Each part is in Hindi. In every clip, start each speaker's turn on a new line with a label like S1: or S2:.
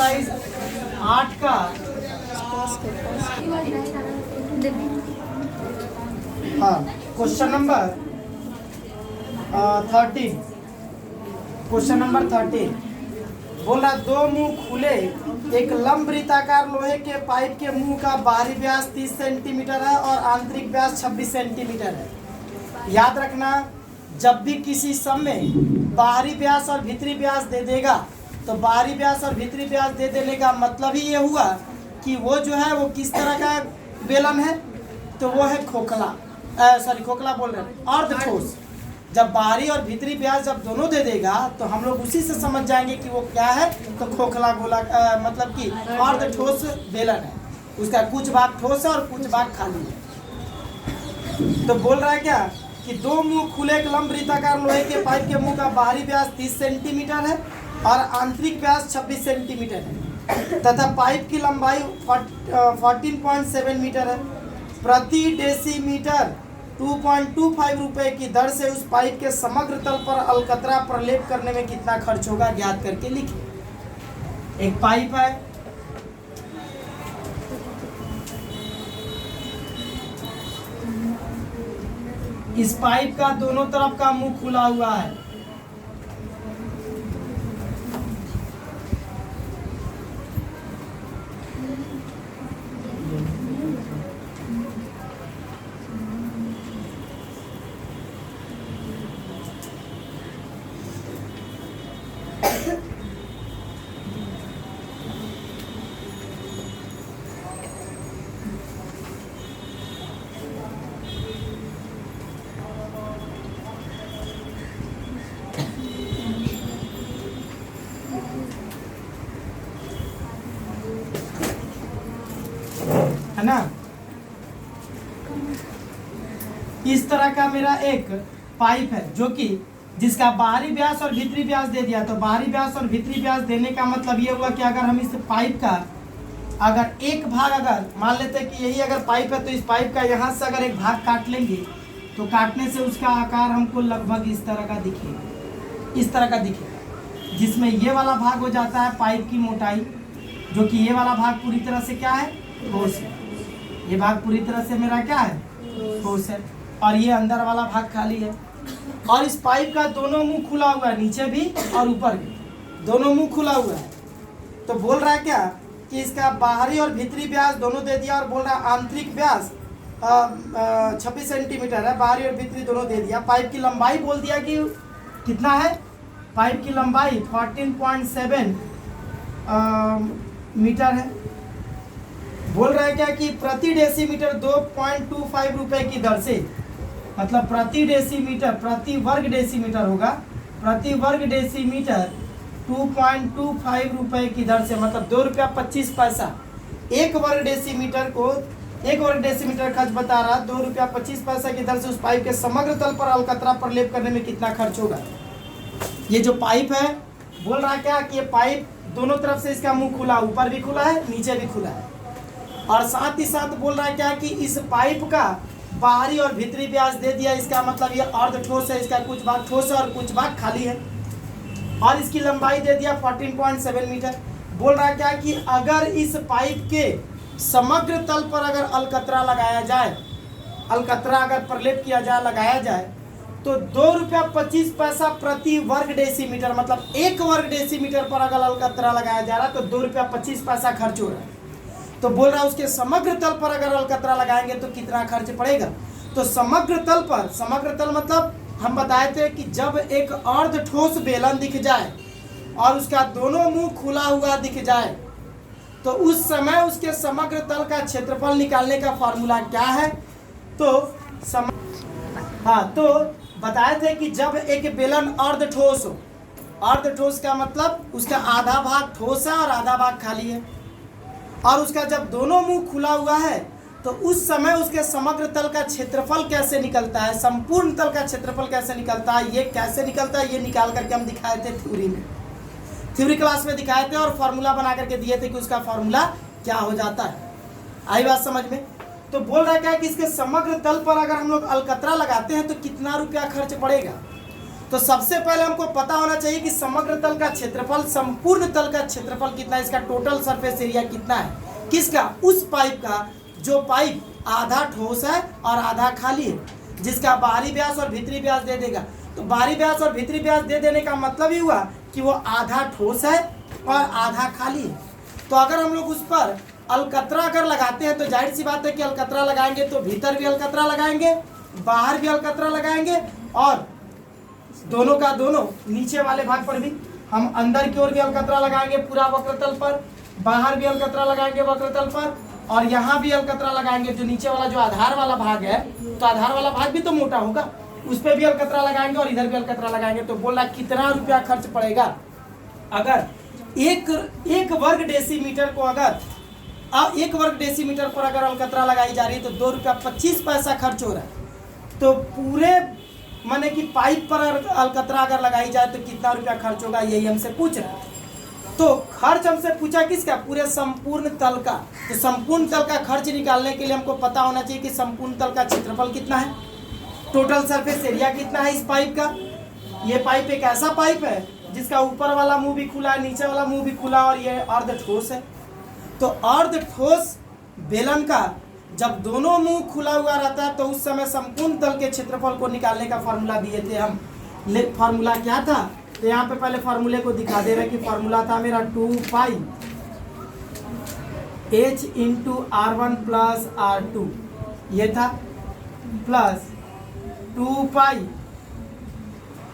S1: एक्सरसाइज 8 का हाँ क्वेश्चन नंबर 13 बोल रहा दो मुंह खुले एक लंब वृत्ताकार लोहे के पाइप के मुंह का बाहरी व्यास 30 सेंटीमीटर है और आंतरिक व्यास 26 सेंटीमीटर है। याद रखना, जब भी किसी सम में बाहरी व्यास और भीतरी व्यास दे देगा तो बाहरी व्यास और भीतरी व्यास दे देने का मतलब ही ये हुआ कि वो जो है वो किस तरह का बेलन है, तो वो है खोखला, खोखला बोल रहे हैं, अर्धठोस। जब बाहरी और भीतरी व्यास जब दोनों दे देगा तो हम लोग उसी से समझ जाएंगे कि वो क्या है, तो खोखला गोला मतलब कि अर्धठोस बेलन है। उसका कुछ भाग ठोस है और कुछ भाग खाली है। तो बोल रहा है क्या कि दो मुंह खुले एक लंब वृत्ताकार लोहे के पाइप के मुंह का बाहरी व्यास 30 सेंटीमीटर है और आंतरिक व्यास 26 सेंटीमीटर है तथा पाइप की लंबाई 14.7 मीटर है। प्रति डेसीमीटर 2.25 रुपए की दर से उस पाइप के समग्र तल पर अलकतरा प्रलेप करने में कितना खर्च होगा ज्ञात करके लिखिए। एक पाइप है, इस पाइप का दोनों तरफ का मुंह खुला हुआ है। है ना, इस तरह का मेरा एक पाइप है जो कि जिसका बाहरी व्यास और भीतरी व्यास दे दिया। तो बाहरी व्यास और भीतरी व्यास देने का मतलब ये हुआ कि अगर हम इस पाइप का अगर एक भाग अगर मान लेते हैं कि यही अगर पाइप है तो इस पाइप का यहाँ से अगर एक भाग काट लेंगे तो काटने से उसका आकार हमको लगभग इस तरह का दिखेगा, इस तरह का दिखेगा, जिसमें ये वाला भाग हो जाता है पाइप की मोटाई, जो कि ये वाला भाग पूरी तरह से क्या है, ठोस है। ये भाग पूरी तरह से मेरा क्या है, ठोस है, और ये अंदर वाला भाग खाली है। और इस पाइप का दोनों मुंह खुला हुआ है, नीचे भी और ऊपर भी दोनों मुंह खुला हुआ है। तो बोल रहा है क्या कि इसका बाहरी और भीतरी व्यास दोनों दे दिया और बोल रहा है आंतरिक व्यास 26 सेंटीमीटर है, बाहरी और भीतरी दोनों दे दिया। पाइप की लंबाई बोल दिया कि कितना है, पाइप की लंबाई 14.7 मीटर है। बोल रहा है क्या कि प्रति डेसीमीटर 2.25 रुपए की दर से, मतलब प्रति डेसीमीटर, प्रति वर्ग डेसीमीटर होगा, प्रति वर्ग डेसीमीटर 2.25 रुपए की दर से, मतलब 2 रुपया 25 पैसा एक वर्ग डेसीमीटर को, एक वर्ग डेसीमीटर खर्च बता रहा 2 रुपया 25 पैसा की दर से उस पाइप के समग्र तल पर अलकतरा प्रलेप करने में कितना खर्च होगा। ये जो पाइप है बोल रहा है क्या कि ये पाइप दोनों तरफ से इसका मुंह खुला, ऊपर भी खुला है नीचे भी खुला है, और साथ ही साथ बोल रहा है क्या कि इस पाइप का बाहरी और भीतरी व्यास दे दिया। इसका मतलब ये अर्धठोस है, इसका कुछ भाग ठोस है और कुछ भाग खाली है, और इसकी लंबाई दे दिया 14.7 मीटर। बोल रहा है क्या कि अगर इस पाइप के समग्र तल पर अगर अलकतरा लगाया जाए, अलकतरा अगर प्रलेप किया जाए, लगाया जाए, तो 2 रुपया 25 पैसा प्रति वर्ग डेसीमीटर, मतलब एक वर्ग डेसीमीटर पर अगर अलकतरा लगाया जा रहा है तो 2 रुपया 25 पैसा खर्च हो रहा है। तो बोल रहा है उसके समग्र तल पर अगर अलकतरा लगाएंगे तो कितना खर्च पड़ेगा। तो समग्र तल पर, समग्र तल मतलब हम बताए थे कि जब एक अर्धठोस बेलन दिख जाए और उसका दोनों मुंह खुला हुआ दिख जाए तो उस समय उसके समग्र तल का क्षेत्रफल निकालने का फॉर्मूला क्या है। तो तो बताए थे कि जब एक बेलन अर्धठोस हो, अर्धठोस का मतलब उसका आधा भाग ठोस है और आधा भाग खाली है, और उसका जब दोनों मुंह खुला हुआ है तो उस समय उसके समग्र तल का क्षेत्रफल कैसे निकलता है, संपूर्ण तल का क्षेत्रफल कैसे निकलता है, ये कैसे निकलता है, ये निकाल करके हम दिखाए थे थ्योरी में, थ्योरी क्लास में दिखाए थे और फॉर्मूला बना करके दिए थे कि उसका फॉर्मूला क्या हो जाता है। आई बात समझ में। तो बोल रहा है क्या कि इसके समग्र तल पर अगर हम लोग अलकतरा लगाते हैं तो कितना रुपया खर्च पड़ेगा। तो तो सबसे पहले हमको पता होना चाहिए कि समग्र तल का क्षेत्रफल, संपूर्ण तल का क्षेत्रफल कितना है, इसका टोटल सरफेस एरिया कितना है, किसका, उस पाइप का जो पाइप आधा ठोस है और आधा खाली है, जिसका बाहरी व्यास और भीतरी व्यास दे देगा। तो बाहरी व्यास और भीतरी व्यास दे देने का मतलब ही हुआ कि वो आधा ठोस है और आधा खाली है। तो अगर हम लोग उस पर अलकतरा अगर लगाते हैं तो जाहिर सी बात है कि अलकतरा लगाएंगे तो भीतर भी अलकतरा लगाएंगे, बाहर भी अलकतरा लगाएंगे, और दोनों का दोनों नीचे वाले भाग पर भी हम अंदर की ओर भी अलकतरा लगाएंगे पूरा वक्रतल पर, बाहर भी अलकतरा लगाएंगे वक्रतल पर, और यहाँ भी अलकतरा लगाएंगे। जो नीचे वाला जो आधार वाला भाग है, तो आधार वाला भाग भी तो मोटा होगा, उस पर भी अलकतरा लगाएंगे और इधर भी अलकतरा लगाएंगे। तो बोल रहा कितना रुपया खर्च पड़ेगा अगर एक वर्ग डेसीमीटर को, अगर अब 1 वर्ग डेसीमीटर पर अगर अलकतरा लगाई जा रही है तो 2 रुपया 25 पैसा खर्च हो रहा है। तो पूरे माने कि पाइप पर अलकतरा अगर लगाई जाए तो कितना रुपया खर्च होगा, यही हमसे पूछ रहा है। तो खर्च हमसे पूछा किसका, पूरे संपूर्ण तल का। तो संपूर्ण तल का खर्च निकालने के लिए हमको पता होना चाहिए कि संपूर्ण तल का क्षेत्रफल कितना है, टोटल सरफेस एरिया कितना है इस पाइप का। ये पाइप एक ऐसा पाइप है जिसका ऊपर वाला मुंह भी खुला है, नीचे वाला मुंह भी खुला, और ये अर्ध ठोस है। तो अर्ध ठोस बेलन का जब दोनों मुंह खुला हुआ रहता है तो उस समय संपूर्ण तल के क्षेत्रफल को निकालने का फॉर्मूला दिए थे हम। फॉर्मूला क्या था, तो यहाँ पे पहले फॉर्मूले को दिखा दे रहे कि फॉर्मूला था मेरा 2 पाई h into R1 plus R2, ये था, प्लस 2 पाई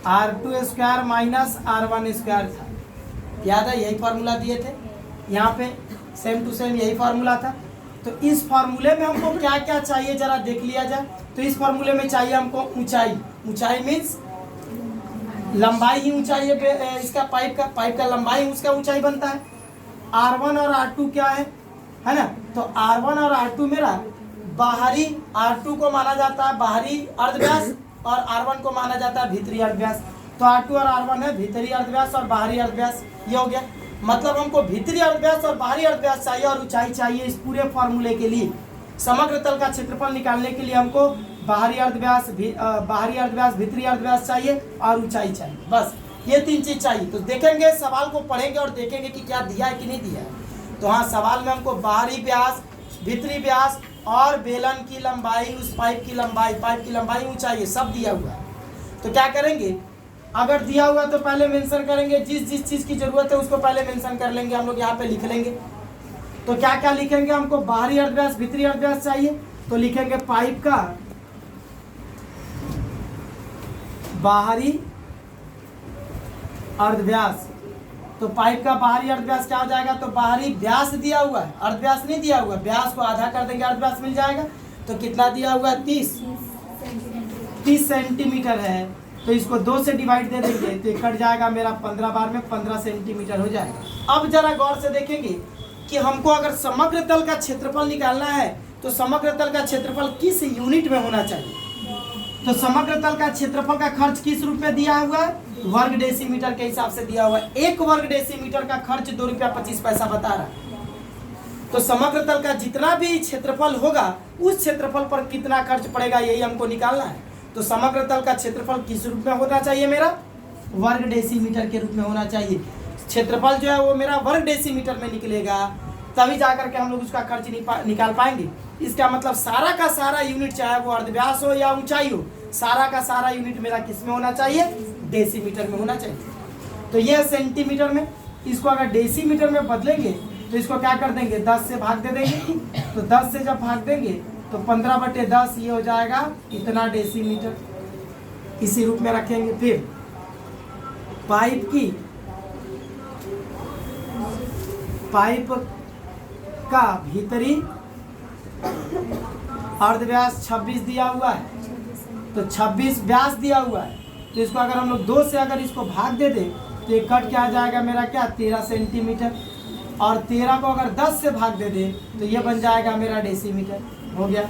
S1: R2 square minus R1 square था। याद है, यही फार्मूला दिए थे, यहाँ पे सेम टू सेम यही फार्मूला था। तो इस फार्मूले में हमको क्या क्या चाहिए जरा देख लिया जाए। तो इस फार्मूले में चाहिए हमको ऊंचाई, ऊंचाई मीन्स लंबाई ही ऊंचाई है इसका, पाइप का लंबाई उसका ऊंचाई बनता है। R1 और R2 क्या है ना, तो R1 और R2 मेरा बाहरी, R2 को माना जाता है बाहरी अर्धव्यास और R1 को माना जाता है भीतरी अर्धव्यास। तो R2 और R1 है भीतरी अर्धव्यास और बाहरी अर्धव्यास, ये हो गया। मतलब हमको भीतरी अर्धव्यास और बाहरी अर्धव्यास चाहिए और ऊंचाई चाहिए। इस पूरे फॉर्मूले के लिए समग्र तल का क्षेत्रफल निकालने के लिए हमको बाहरी अर्धव्यास, भीतरी अर्धव्यास चाहिए और ऊंचाई चाहिए, बस ये 3 चीज चाहिए। तो देखेंगे, सवाल को पढ़ेंगे और देखेंगे कि क्या दिया है कि नहीं दिया है। तो हाँ, सवाल में हमको बाहरी व्यास, भीतरी व्यास और बेलन की लंबाई, उस पाइप की लंबाई, ऊंचाई सब दिया हुआ है। तो क्या करेंगे, अगर दिया हुआ तो पहले मेंशन करेंगे, जिस चीज़ की जरूरत है उसको पहले मेंशन कर लेंगे, हम लोग यहाँ पे लिख लेंगे। तो क्या क्या लिखेंगे, हमको बाहरी अर्धव्यास, भीतरी अर्धव्यास चाहिए, तो लिखेंगे पाइप का बाहरी अर्धव्यास। तो पाइप का बाहरी अर्धव्यास क्या हो जाएगा, तो बाहरी व्यास दिया हुआ है, अर्धव्यास नहीं दिया हुआ, व्यास को आधा कर देंगे, अर्धव्यास मिल जाएगा। तो कितना दिया हुआ है, 30 सेंटीमीटर है। तो इसको 2 से डिवाइड दे देंगे तो ये कट जाएगा मेरा 15 बार में 15 सेंटीमीटर हो जाएगा। अब जरा गौर से देखेंगे कि हमको अगर समग्र तल का क्षेत्रफल निकालना है तो समग्र तल का क्षेत्रफल किस यूनिट में होना चाहिए। तो समग्र तल का क्षेत्रफल का खर्च किस रूप में दिया हुआ है, वर्ग डेसीमीटर के हिसाब से दिया हुआ है। 1 वर्ग डेसीमीटर का खर्च 2 रुपया 25 पैसा बता रहा है। तो समग्र तल का जितना भी क्षेत्रफल होगा उस क्षेत्रफल पर कितना खर्च पड़ेगा, यही हमको निकालना है। तो समग्र तल का क्षेत्रफल किस रूप में होना चाहिए, मेरा वर्ग डेसीमीटर के रूप में होना चाहिए। क्षेत्रफल जो है वो मेरा वर्ग डेसीमीटर में निकलेगा, तभी जाकर के हम लोग उसका खर्च निकाल पाएंगे। इसका मतलब सारा का सारा यूनिट, चाहे वो अर्धव्यास हो या ऊंचाई हो, सारा का सारा यूनिट मेरा किस में होना चाहिए, डेसीमीटर में होना चाहिए। तो यह सेंटीमीटर में, इसको अगर डेसीमीटर में बदलेंगे तो इसको क्या कर देंगे, 10 से भाग दे देंगे। तो 10 से जब भाग देंगे तो 15/10 ये हो जाएगा इतना डेसीमीटर, इसी रूप में रखेंगे। फिर पाइप का भीतरी अर्धव्यास 26 दिया हुआ है, तो 26 व्यास दिया हुआ है। तो इसको अगर हम लोग 2 से अगर इसको भाग दे दें तो ये कट क्या आ जाएगा मेरा, क्या 13 सेंटीमीटर। और 13 को अगर 10 से भाग दे दें तो ये बन जाएगा मेरा डेसीमीटर। हो गया,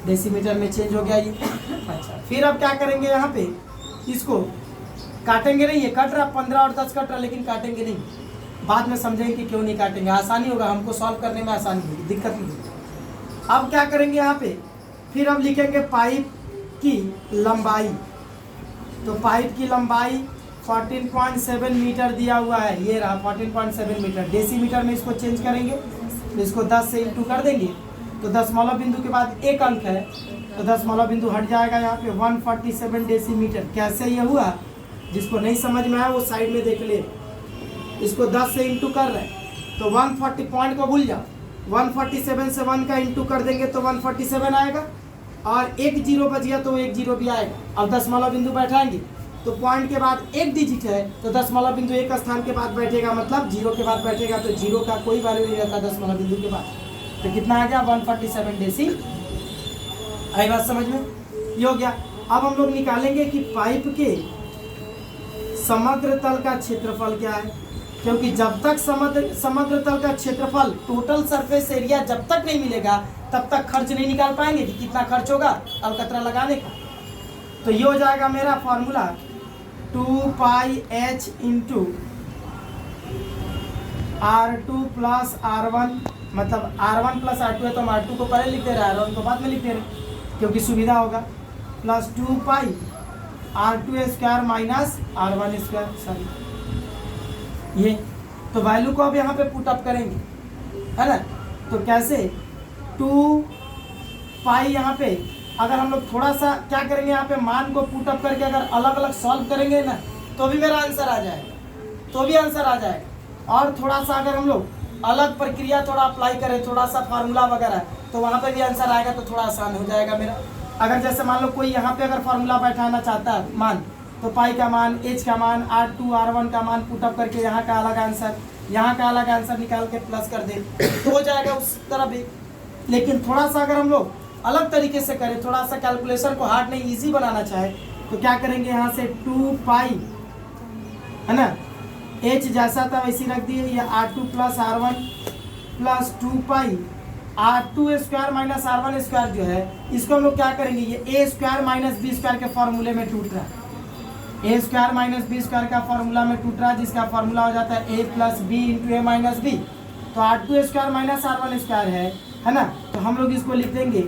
S1: डेसीमीटर में चेंज हो गया ये। अच्छा, फिर अब क्या करेंगे, यहाँ पे इसको काटेंगे नहीं, ये कट रहा 15 और 10 कट रहा, लेकिन काटेंगे नहीं। बाद में समझेंगे कि क्यों नहीं काटेंगे, आसानी होगा, हमको सॉल्व करने में आसानी होगी, दिक्कत नहीं होगी। अब क्या करेंगे यहाँ पे, फिर हम लिखेंगे पाइप की लंबाई। तो पाइप की लंबाई 14.7 मीटर दिया हुआ है, ये रहा 14.7 मीटर। डेसीमीटर में इसको चेंज करेंगे तो इसको 10 से इंटू कर देंगे, तो दशमलव बिंदु के बाद एक अंक है तो दशमलव बिंदु हट जाएगा यहाँ पे 147 डेसीमीटर। कैसे ये हुआ, जिसको नहीं समझ में आया वो साइड में देख ले। इसको 10 से इंटू कर रहे हैं तो 140 पॉइंट को भूल जाओ, 147 से 1 का इंटू कर देंगे तो 147 आएगा, और एक जीरो बच गया तो एक जीरो भी आएगा। अब दशमलव बिंदु बैठाएंगे तो पॉइंट के बाद एक डिजिट है तो दशमलव बिंदु एक स्थान के बाद बैठेगा, मतलब जीरो के बाद बैठेगा, तो जीरो का कोई वैल्यू नहीं रहता दशमलव बिंदु के बाद। तो कितना आ गया 147 डेसी। आई बात समझ में, ये हो गया। अब हम लोग निकालेंगे कि पाइप के समग्र तल का क्षेत्रफल क्या है, क्योंकि जब तक समग्र तल का क्षेत्रफल टोटल सरफेस एरिया जब तक नहीं मिलेगा तब तक खर्च नहीं निकाल पाएंगे कि कितना खर्च होगा अलकतरा लगाने का। तो ये हो जाएगा मेरा formula 2πh into R2 plus R1, मतलब R1 प्लस R2 है तो हम R2 को पहले लिखते रहे, R1 को बाद में लिखते रहे क्योंकि सुविधा होगा, plus 2π R2 square minus R1 square, sorry ये। तो वैल्यू को अब यहाँ पे पुट अप करेंगे, है ना। तो कैसे 2π यहाँ पे अगर हम लोग थोड़ा सा क्या करेंगे, यहाँ पे मान को पुट अप करके अगर अलग अलग सॉल्व करेंगे ना तो भी मेरा आंसर आ जाएगा, तो भी आंसर आ जाएगा। और थोड़ा सा अगर हम लोग अलग प्रक्रिया थोड़ा अप्लाई करें, थोड़ा सा फार्मूला वगैरह, तो वहाँ पे भी आंसर आएगा, तो थोड़ा आसान हो जाएगा मेरा। अगर जैसे मान लो कोई यहाँ पे अगर फार्मूला बैठाना चाहता है मान, तो पाई का मान, एच का मान, R2 R1 का मान पुट अप करके यहाँ का अलग आंसर, यहाँ का अलग आंसर निकाल के प्लस कर दे तो हो जाएगा उस तरह भी। लेकिन थोड़ा सा अगर हम लोग अलग तरीके से करें, थोड़ा सा कैलकुलेशन को हार्ड नहीं इजी बनाना चाहे, तो क्या करेंगे, यहाँ से 2π है ना, h जैसा था वैसी रख दिए, या R2 plus R1 plus 2π R2 square minus R1 square जो है इसको हम लोग क्या करेंगे, ये a square minus B square के फॉर्मूले में टूट रहा है, a square minus B square का फॉर्मूला में टूट रहा है, जिसका फॉर्मूला हो जाता है a plus B into A minus B. तो R2 square minus R1 square है ना, तो हम लोग इसको लिख देंगे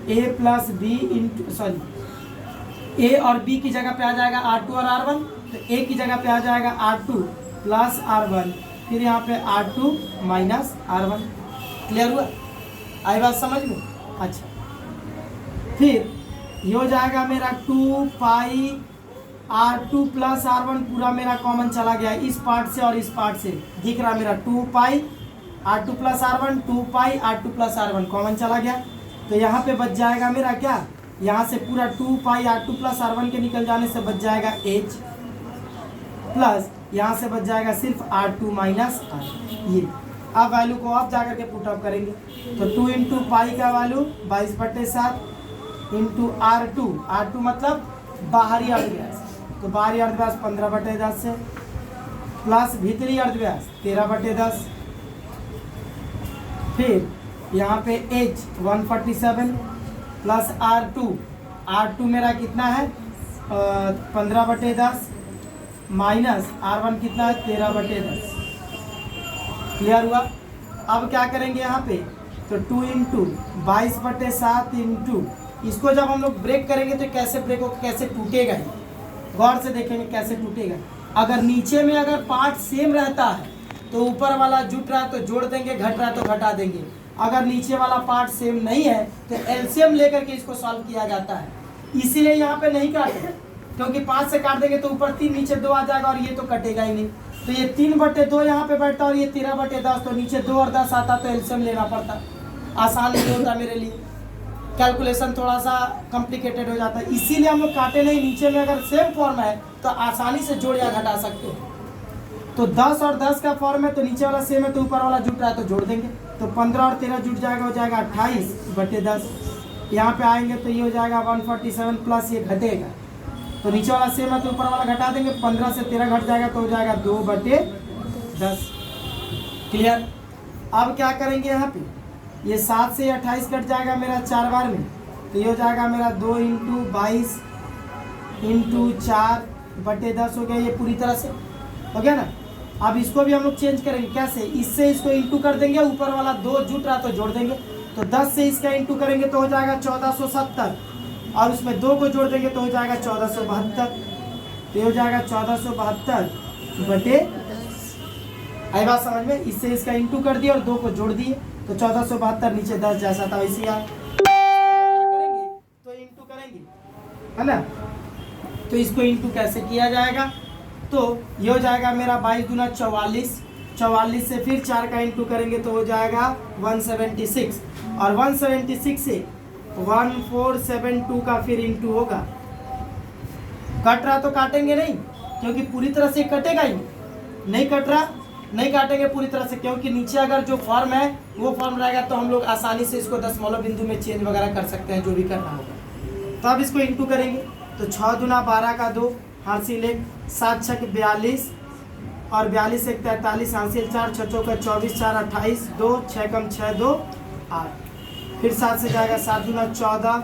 S1: a plus B into, sorry a और b की जगह पे आ जाएगा R2 और R1, तो a की जगह पे आ जाएगा R2 प्लस R1, फिर यहाँ पे R2 माइनस R1। क्लियर हुआ, आई बात समझ में। अच्छा, फिर ये हो जाएगा मेरा 2π R2 प्लस R1 पूरा मेरा कॉमन चला गया इस पार्ट से और इस पार्ट से, दिख रहा मेरा 2π R2 plus R1, 2π R2 plus R1 common चला गया, तो यहाँ पे बच जाएगा मेरा क्या, यहाँ से पूरा 2π R2 प्लस R1 के निकल जाने से बच जाएगा h, प्लस यहाँ से बच जाएगा सिर्फ R2 माइनस R। ये अब वैल्यू को आप जाकर के पुट अप करेंगे, तो 2 इंटू पाई का वैल्यू 22/7 इंटू R2 मतलब बाहरी अर्धव्यास, तो बाहरी अर्धव्यास 15/10 से, प्लस भीतरी अर्धव्यास 13/10, फिर यहाँ पे h 147 प्लस R2 मेरा कितना है 15/10 माइनस R1 कितना है 13/10। क्लियर हुआ। अब क्या करेंगे यहाँ पे, तो 2 इंटू 22/7 इंटू, इसको जब हम लोग ब्रेक करेंगे तो कैसे ब्रेक होगा, कैसे टूटेगा, ही गौर से देखेंगे कैसे टूटेगा। अगर नीचे में अगर पार्ट सेम रहता है तो ऊपर वाला जुट रहा है तो जोड़ देंगे, घट रहा है तो घटा देंगे। अगर नीचे वाला पार्ट सेम नहीं है तो एलसीएम लेकर के इसको सॉल्व किया जाता है, इसीलिए यहाँ पे नहीं काटे, क्योंकि 5 से काट देंगे तो ऊपर 3 नीचे 2 आ जाएगा और ये तो कटेगा ही नहीं, तो ये 3/2 यहाँ पे बैठता और ये 13/10, तो नीचे 2 और 10 आता तो एलसीएम लेना पड़ता, आसान नहीं होता मेरे लिए, कैलकुलेशन थोड़ा सा कॉम्प्लिकेटेड हो जाता है, इसीलिए हम लोग काटे नहीं। नीचे में अगर सेम फॉर्म है तो आसानी से जोड़ या घटा सकते हैं। तो 10 और 10 का फॉर्म है तो नीचे वाला सेम है तो ऊपर वाला जुट रहा है तो जोड़ देंगे, तो 15 और 13 जुट जाएगा, हो जाएगा 28/10। यहाँ पे आएंगे तो ये हो जाएगा 147 प्लस ये घटेगा, तो नीचे वाला सेम है तो ऊपर वाला घटा देंगे, 15 से 13 घट जाएगा तो हो जाएगा 2/10। क्लियर। अब क्या करेंगे यहाँ पे, ये 7 से 28 कट जाएगा मेरा 4 बार में, तो ये हो जाएगा मेरा 2 इंटू 22 इंटू 4/10 हो गया, ये पूरी तरह से हो गया ना। अब इसको भी हम लोग चेंज करेंगे, कैसे, इससे इसको इंटू कर देंगे, ऊपर वाला 2 जुट रहा तो जोड़ देंगे, तो 10 से इसका इंटू करेंगे तो हो जाएगा 1470, और उसमें 2 को जोड़ देंगे तो हो जाएगा 1472। तो ये हो जाएगा 1472 बटे, आई बात समझ में। इससे इसका इंटू कर दिया और 2 को जोड़ दिए तो 1472 नीचे 10 जैसा था वैसे आया, करेंगे तो इंटू करेंगे, है ना। तो इसको इंटू कैसे किया जाएगा, तो ये हो जाएगा मेरा 22 दूना 44, 44 से फिर 4 का इंटू करेंगे तो हो जाएगा 176, और 176 से 1472 का फिर इंटू होगा। कट रहा तो काटेंगे नहीं, क्योंकि पूरी तरह से कटेगा ही नहीं, कट रहा नहीं काटेंगे पूरी तरह से, क्योंकि नीचे अगर जो फॉर्म है वो फॉर्म रहेगा तो हम लोग आसानी से इसको दशमलव बिंदु में चेंज वगैरह कर सकते हैं, जो भी करना होगा। तो अब इसको इंटू करेंगे तो 6 दूना 12 का 2 हासिल 1, 7 छक 42 और 42 1 43 हासिल 4, 6 चौका 24 4 28 2 6 कम 6 2 8, फिर 7 से जाएगा 7 दूना 14,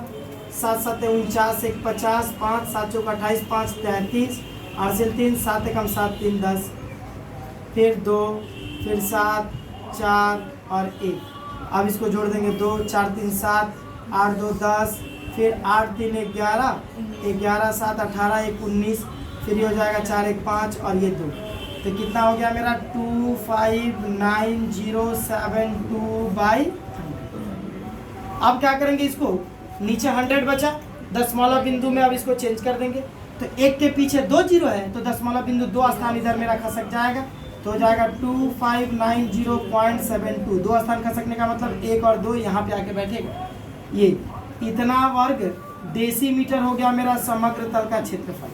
S1: 7 7 49 1 50 5 7 चौका 28 5 33 हासिल 3 7 कम 7 3 10, फिर 2 फिर 7 4 और 1। अब इसको जोड़ देंगे 2 4 3 7 8 2 10, फिर 8 3 11 11 7 18 1 19, फिर ये हो जाएगा 4 1 5 और ये 2, तो कितना हो गया मेरा 25907 अब क्या करेंगे, इसको नीचे 100 बचा दशमलव बिंदु में, अब इसको चेंज कर देंगे तो 1 के पीछे 2 जीरो है तो दशमलव बिंदु 2 स्थान इधर मेरा खसक जाएगा, तो हो जाएगा 2590.72। 2 स्थान खसकने का मतलब 1 और 2 यहाँ पे आके बैठेगा। ये इतना वर्ग डेसीमीटर हो गया मेरा समग्र तल का क्षेत्रफल।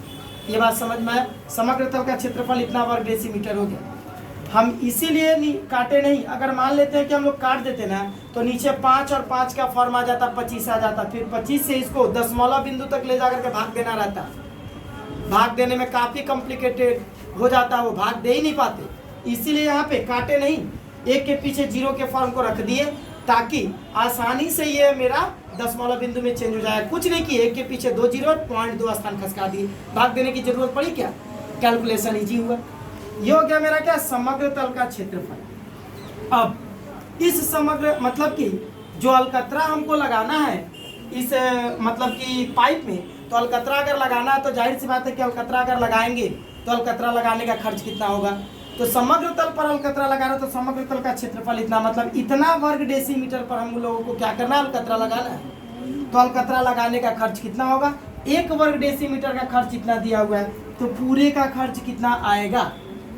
S1: ये बात समझ में आया, समग्र तल का क्षेत्रफल इतना वर्ग डेसीमीटर हो गया। हम इसीलिए नहीं काटे नहीं, अगर मान लेते हैं कि हम लोग काट देते ना तो नीचे 5 और 5 का फॉर्म आ जाता, 25 आ जाता, फिर 25 से इसको दशमलव बिंदु तक ले जाकर के भाग देना रहता। भाग देने में काफ़ी कॉम्प्लिकेटेड हो जाता, वो भाग दे ही नहीं पाते। इसीलिए यहाँ पे काटे नहीं, 1 के पीछे 0 के फॉर्म को रख दिए ताकि आसानी से ये मेरा दशमलव बिंदु में चेंज हो जाए। कुछ नहीं किए, 1 के पीछे 2 जीरो 0.2 स्थान खसका दिए, भाग देने की जरूरत पड़ी क्या, कैलकुलेशन इजी हुआ। ये हो गया मेरा क्या, समग्र तल का क्षेत्रफल। अब इस समग्र मतलब कि जो अलकतरा हमको लगाना है इस मतलब कि पाइप में, तो अलकतरा अगर लगाना है तो जाहिर सी बात है कि अलकतरा अगर लगाएंगे तो अलकतरा लगाने का खर्च कितना होगा। तो समग्र तल पर अलकतरा लगा रहे तो समग्र तल का क्षेत्रफल इतना, मतलब इतना वर्ग डेसीमीटर पर हम लोगों को क्या करना है, अलकतरा लगाना है। तो अलकतरा लगाने का खर्च कितना होगा, 1 वर्ग डेसीमीटर का खर्च इतना दिया हुआ है, तो पूरे का खर्च कितना आएगा,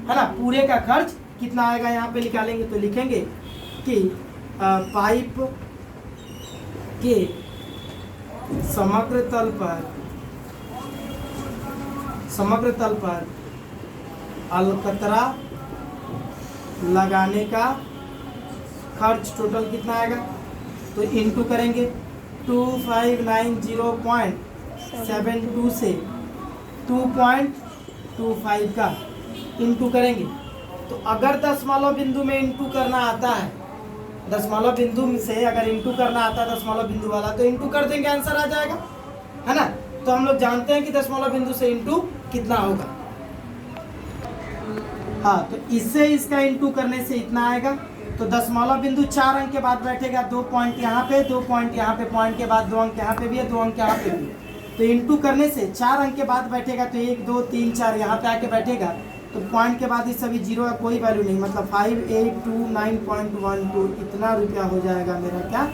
S1: है ना, पूरे का खर्च कितना आएगा यहाँ पे निकालेंगे तो लिखेंगे कि पाइप के समग्र तल पर अलकतरा लगाने का खर्च टोटल कितना आएगा, तो इंटू करेंगे 2590.72 से 2.25 का इंटू करेंगे। तो अगर दशमलव बिंदु में इंटू करना आता है, दशमलव बिंदु से अगर इंटू करना आता है दशमलव बिंदु वाला, तो इंटू कर देंगे, आंसर आ जाएगा, है ना। तो हम लोग जानते हैं कि दशमलव बिंदु से इंटू कितना होगा। हाँ, तो इससे इसका इंटू करने से इतना आएगा। तो दशमलव बिंदु 4 अंक के बाद बैठेगा, 2 पॉइंट यहाँ पे, 2 पॉइंट यहाँ पे, पॉइंट के बाद 2 अंक यहाँ पे भी है, 2 अंक यहाँ पे भी। तो इंटू करने से 4 अंक के बाद बैठेगा तो 1 2 3 4 यहाँ पे आके बैठेगा। तो पॉइंट के बाद ये सभी जीरो का कोई वैल्यू नहीं, मतलब 5829.12 इतना रुपया हो जाएगा मेरा क्या,